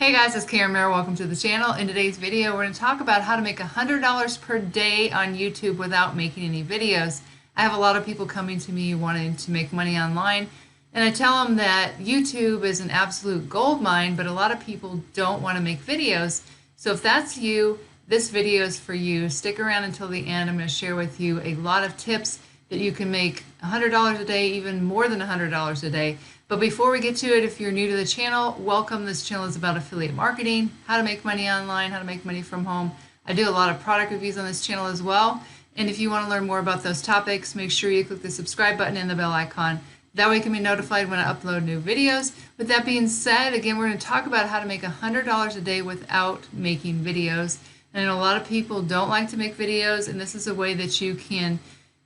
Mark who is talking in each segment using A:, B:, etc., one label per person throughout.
A: Hey guys, it's Karen Marrow. Welcome to the channel. In today's video, we're going to talk about how to make $100 per day on YouTube without making any videos. I have a lot of people coming to me wanting to make money online, and I tell them that YouTube is an absolute gold mine, but a lot of people don't want to make videos. So if that's you, this video is for you. Stick around until the end. I'm going to share with you a lot of tips that you can make $100 a day, even more than $100 a day. But before we get to it, if you're new to the channel, welcome. This channel is about affiliate marketing, how to make money online, how to make money from home. I do a lot of product reviews on this channel as well. And if you want to learn more about those topics, make sure you click the subscribe button and the bell icon. That way you can be notified when I upload new videos. With that being said, again, we're going to talk about how to make $100 a day without making videos. And I know a lot of people don't like to make videos, and this is a way that you can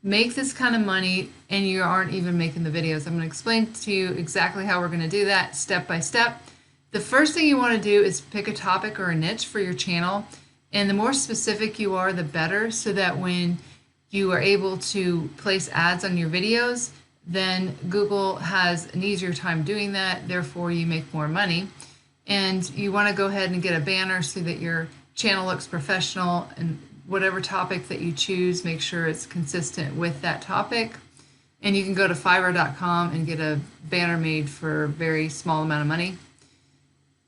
A: make this kind of money and you aren't even making the videos. I'm going to explain to you exactly how we're going to do that step by step. The first thing you want to do is pick a topic or a niche for your channel, and the more specific you are, the better, so that when you are able to place ads on your videos, then Google has an easier time doing that, therefore you make more money. And you want to go ahead and get a banner so that your channel looks professional, and whatever topic that you choose, make sure it's consistent with that topic. And you can go to Fiverr.com and get a banner made for a very small amount of money.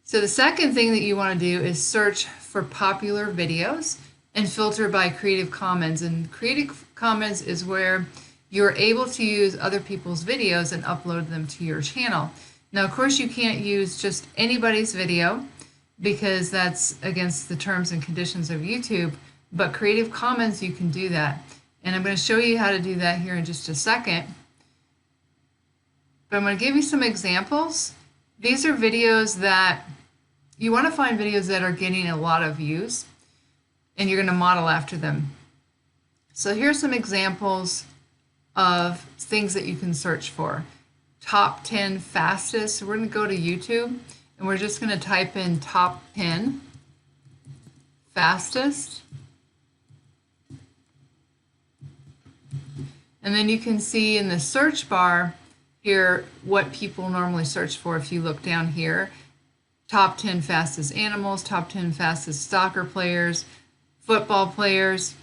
A: So the second thing that you want to do is search for popular videos and filter by Creative Commons. And Creative Commons is where you're able to use other people's videos and upload them to your channel. Now, of course, you can't use just anybody's video because that's against the terms and conditions of YouTube. But Creative Commons, you can do that. And I'm going to show you how to do that here in just a second. But I'm going to give you some examples. These are videos that you want to find videos that are getting a lot of views, and you're going to model after them. So here's some examples of things that you can search for. Top 10 fastest. So we're going to go to YouTube, and we're just going to type in top 10 fastest. And then you can see in the search bar here what people normally search for. If you look down here, top 10 fastest animals, top 10 fastest soccer players, football players.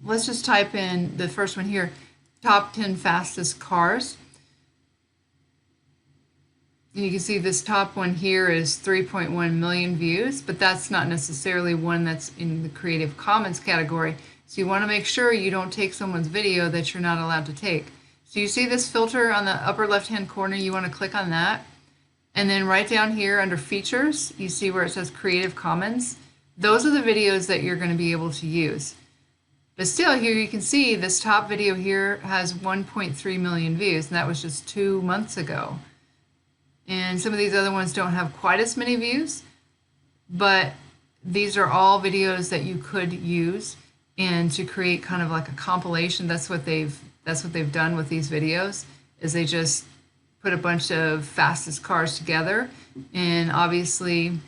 A: Let's just type in the first one here, top 10 fastest cars. And you can see this top one here is 3.1 million views, but that's not necessarily one that's in the Creative Commons category. So you want to make sure you don't take someone's video that you're not allowed to take. So you see this filter on the upper left-hand corner, you want to click on that. And then right down here under features, you see where it says Creative Commons. Those are the videos that you're going to be able to use. But still, here you can see this top video here has 1.3 million views, and that was just 2 months ago. And some of these other ones don't have quite as many views, but these are all videos that you could use and to create kind of like a compilation. That's what they've done with these videos, is they just put a bunch of fastest cars together, and obviously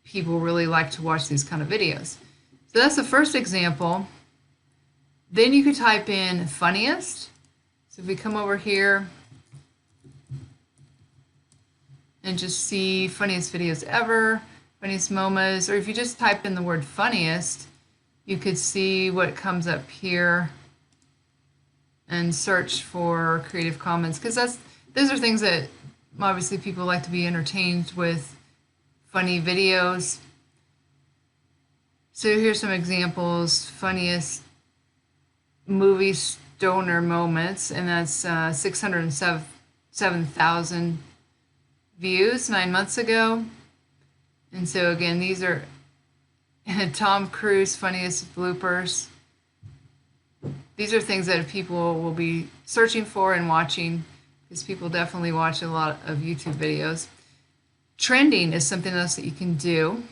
A: people really like to watch these kind of videos. So that's the first example. Then you could type in funniest. So if we come over here and just see funniest videos ever, funniest moments, or if you just type in the word funniest, you could see what comes up here and search for Creative Commons, because those are things that obviously people like to be entertained with, funny videos. So here's some examples. Funniest movie stoner moments, and that's 607,000 views 9 months ago. And so again, these are Tom Cruise funniest bloopers. These are things that people will be searching for and watching, because people definitely watch a lot of YouTube videos. Trending is something else that you can do.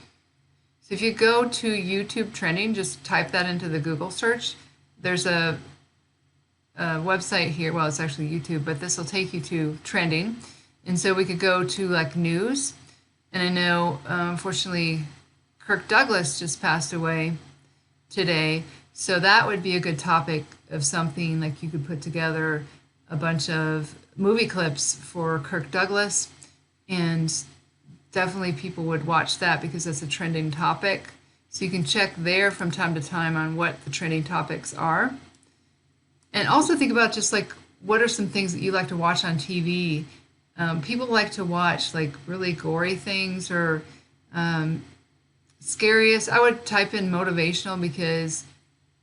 A: So if you go to YouTube trending, just type that into the Google search. There's a website here, well, it's actually YouTube, but this will take you to trending. And so we could go to like news, and I know unfortunately Kirk Douglas just passed away today, so that would be a good topic of something like you could put together a bunch of movie clips for Kirk Douglas, and definitely people would watch that because that's a trending topic. So you can check there from time to time on what the trending topics are. And also think about just like what are some things that you like to watch on TV. People like to watch like really gory things or scariest. I would type in motivational because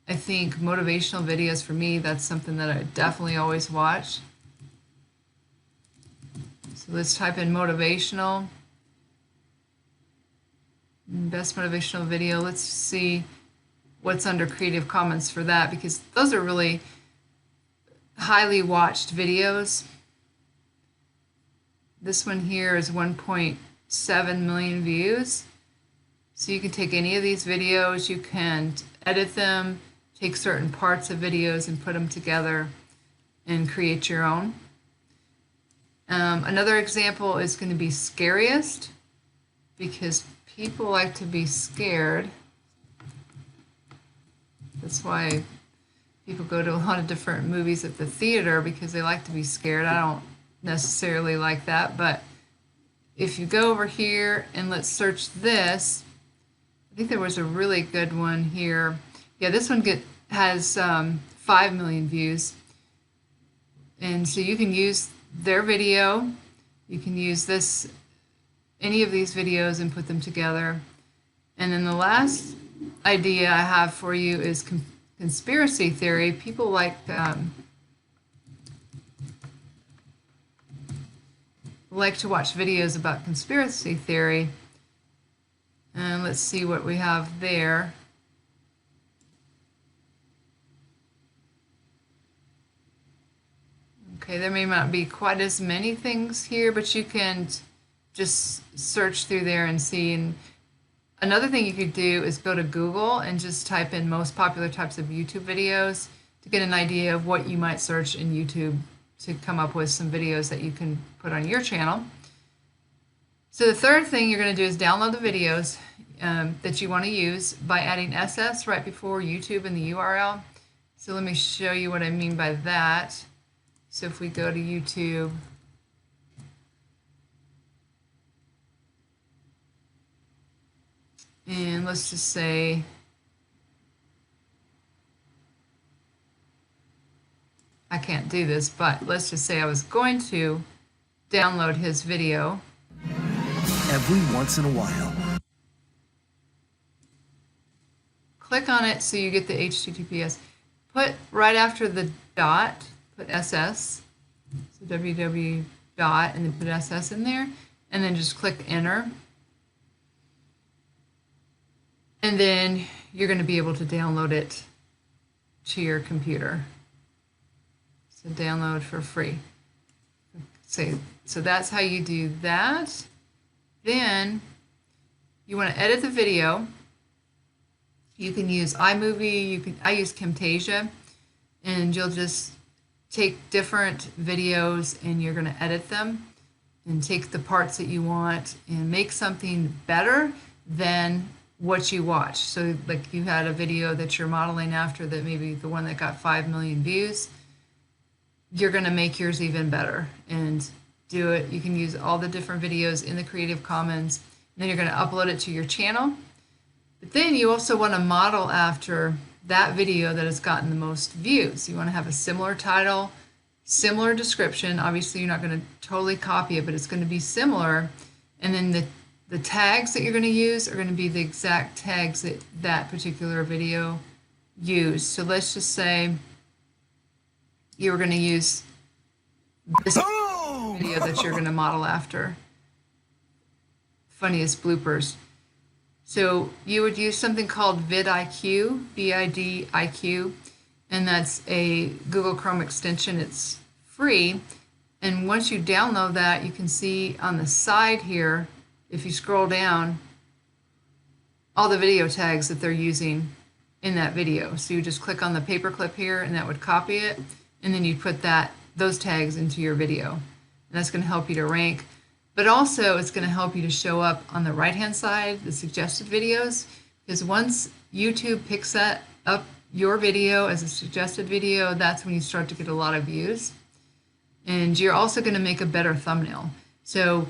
A: I think motivational videos for me, that's something that I definitely always watch. So let's type in motivational. Best motivational video. Let's see what's under Creative Commons for that because those are really highly watched videos. This one here is 1.7 million views. So you can take any of these videos, you can edit them, take certain parts of videos and put them together and create your own. Another example is going to be scariest because people like to be scared. That's why people go to a lot of different movies at the theater because they like to be scared. I don't necessarily like that, but if you go over here and let's search this, I think there was a really good one here. Yeah, this one has 5 million views. And so you can use their video, you can use this, any of these videos and put them together. And then the last idea I have for you is conspiracy theory. People like to watch videos about conspiracy theory. And let's see what we have there. Okay, there may not be quite as many things here, but you can just search through there and see. And another thing you could do is go to Google and just type in most popular types of YouTube videos to get an idea of what you might search in YouTube to come up with some videos that you can put on your channel. So the third thing you're going to do is download the videos that you want to use by adding SS right before YouTube in the URL. So let me show you what I mean by that. So if we go to YouTube, and let's just say I can't do this, but let's just say I was going to download his video.
B: Every once in a while.
A: Click on it so you get the HTTPS. Put right after the dot, put SS, so www dot, and then put SS in there, and then just click enter. And then you're going to be able to download it to your computer. So download for free. So that's how you do that. Then you want to edit the video. You can use iMovie, I use Camtasia, and you'll just take different videos and you're going to edit them and take the parts that you want and make something better than what you watch. So like you had a video that you're modeling after that, maybe the one that got 5 million views, you're going to make yours even better and do it. You can use all the different videos in the Creative Commons, and then you're going to upload it to your channel. But then you also want to model after that video that has gotten the most views. You want to have a similar title, similar description. Obviously, you're not going to totally copy it, but it's going to be similar. And then the tags that you're going to use are going to be the exact tags that that particular video used. So let's just say you were going to use this video that you're going to model after. Funniest bloopers. So you would use something called vidIQ, VIDIQ, and that's a Google Chrome extension. It's free. And once you download that, you can see on the side here, if you scroll down, all the video tags that they're using in that video. So you just click on the paperclip here and that would copy it, and then you put those tags into your video. And that's going to help you to rank. But also it's going to help you to show up on the right-hand side, the suggested videos, because once YouTube picks that up, your video as a suggested video, that's when you start to get a lot of views. And you're also going to make a better thumbnail. So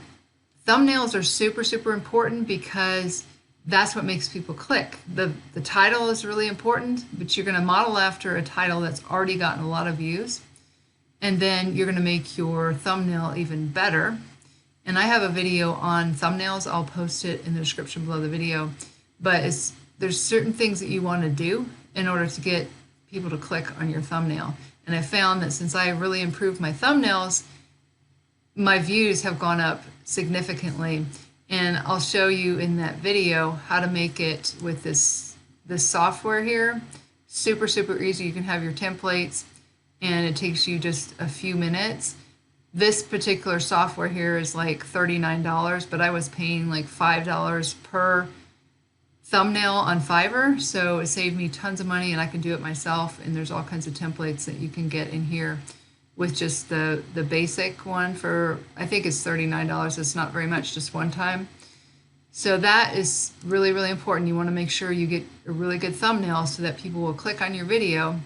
A: Thumbnails are super, super important because that's what makes people click. The title is really important, but you're going to model after a title that's already gotten a lot of views. And then you're going to make your thumbnail even better. And I have a video on thumbnails. I'll post it in the description below the video. But there's certain things that you want to do in order to get people to click on your thumbnail. And I found that since I really improved my thumbnails, my views have gone up significantly. And I'll show you in that video how to make it with this software here. Super, super easy. You can have your templates and it takes you just a few minutes. This particular software here is like $39, but I was paying like $5 per thumbnail on Fiverr, so it saved me tons of money and I can do it myself. And there's all kinds of templates that you can get in here with just the basic one for, I think it's $39. It's not very much, just one time. So that is really, really important. You want to make sure you get a really good thumbnail so that people will click on your video.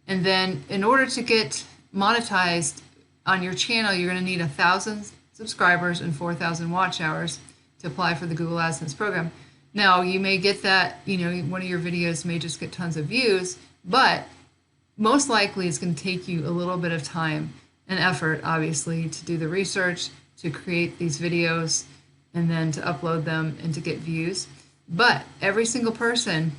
A: And then in order to get monetized on your channel, you're going to need 1,000 subscribers and 4,000 watch hours to apply for the Google AdSense program. Now, you may get that, one of your videos may just get tons of views, but most likely it's going to take you a little bit of time and effort, obviously, to do the research, to create these videos, and then to upload them and to get views. But every single person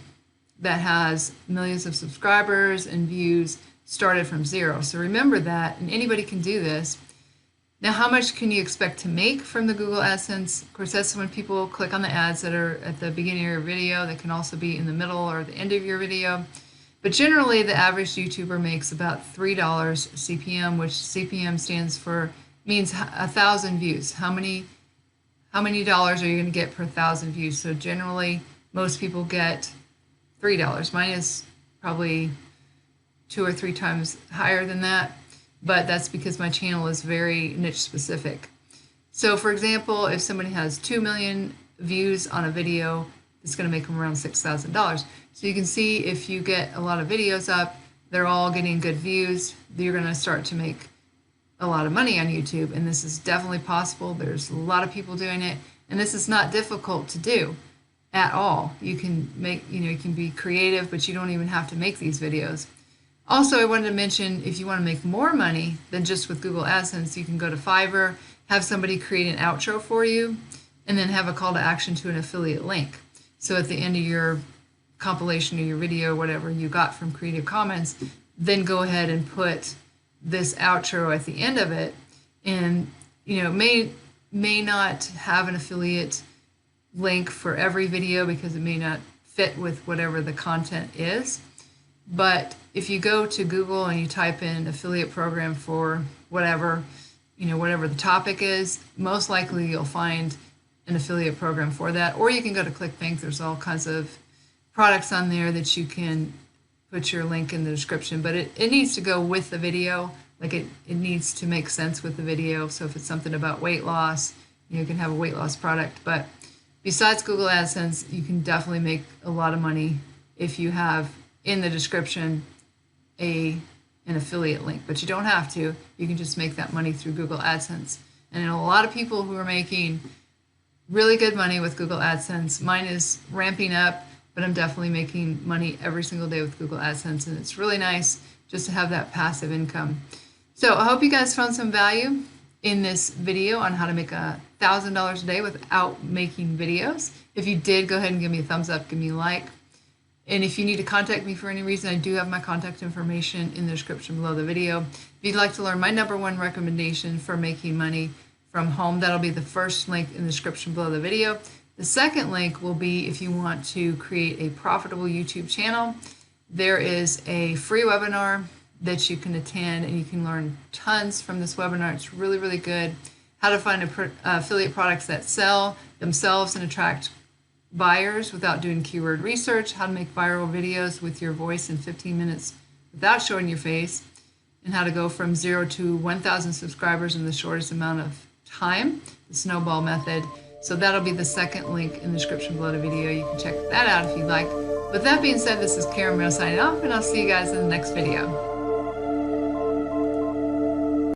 A: that has millions of subscribers and views started from zero. So remember that, and anybody can do this. Now, how much can you expect to make from the Google AdSense? Of course, that's when people click on the ads that are at the beginning of your video. That can also be in the middle or the end of your video. But generally, the average YouTuber makes about $3 CPM, which CPM means 1,000 views. How many dollars are you going to get per 1,000 views? So generally, most people get $3. Mine is probably 2 or 3 times higher than that, but that's because my channel is very niche specific. So for example, if somebody has 2 million views on a video, it's going to make them around $6,000. So you can see if you get a lot of videos up, they're all getting good views, you're going to start to make a lot of money on YouTube. And this is definitely possible. There's a lot of people doing it, and this is not difficult to do at all. You can make, you can be creative, but you don't even have to make these videos. Also, I wanted to mention, if you want to make more money than just with Google AdSense, you can go to Fiverr, have somebody create an outro for you, and then have a call to action to an affiliate link. So at the end of your compilation of your video, whatever you got from Creative Commons, then go ahead and put this outro at the end of it. And may not have an affiliate link for every video because it may not fit with whatever the content is. But if you go to Google and you type in affiliate program for whatever, whatever the topic is, most likely you'll find an affiliate program for that. Or you can go to ClickBank. There's all kinds of products on there that you can put your link in the description. But it needs to go with the video. Like it needs to make sense with the video. So if it's something about weight loss, you can have a weight loss product. But besides Google AdSense, you can definitely make a lot of money if you have in the description an affiliate link. But you don't have to. You can just make that money through Google AdSense. And a lot of people who are making really good money with Google AdSense. Mine is ramping up, but I'm definitely making money every single day with Google AdSense, and it's really nice just to have that passive income. So I hope you guys found some value in this video on how to make $1,000 a day without making videos. If you did, go ahead and give me a thumbs up, give me a like. And if you need to contact me for any reason, I do have my contact information in the description below the video. If you'd like to learn my #1 recommendation for making money from home, that'll be the first link in the description below the video. The second link will be if you want to create a profitable YouTube channel. There is a free webinar that you can attend, and you can learn tons from this webinar. It's really, really good. How to find affiliate products that sell themselves and attract buyers without doing keyword research, how to make viral videos with your voice in 15 minutes without showing your face, and how to go from 0 to 1,000 subscribers in the shortest amount of time, the snowball method. So that'll be the second link in the description below the video. You can check that out if you'd like. With that being said, this is Karen Marrow signing off, and I'll see you guys in the next video.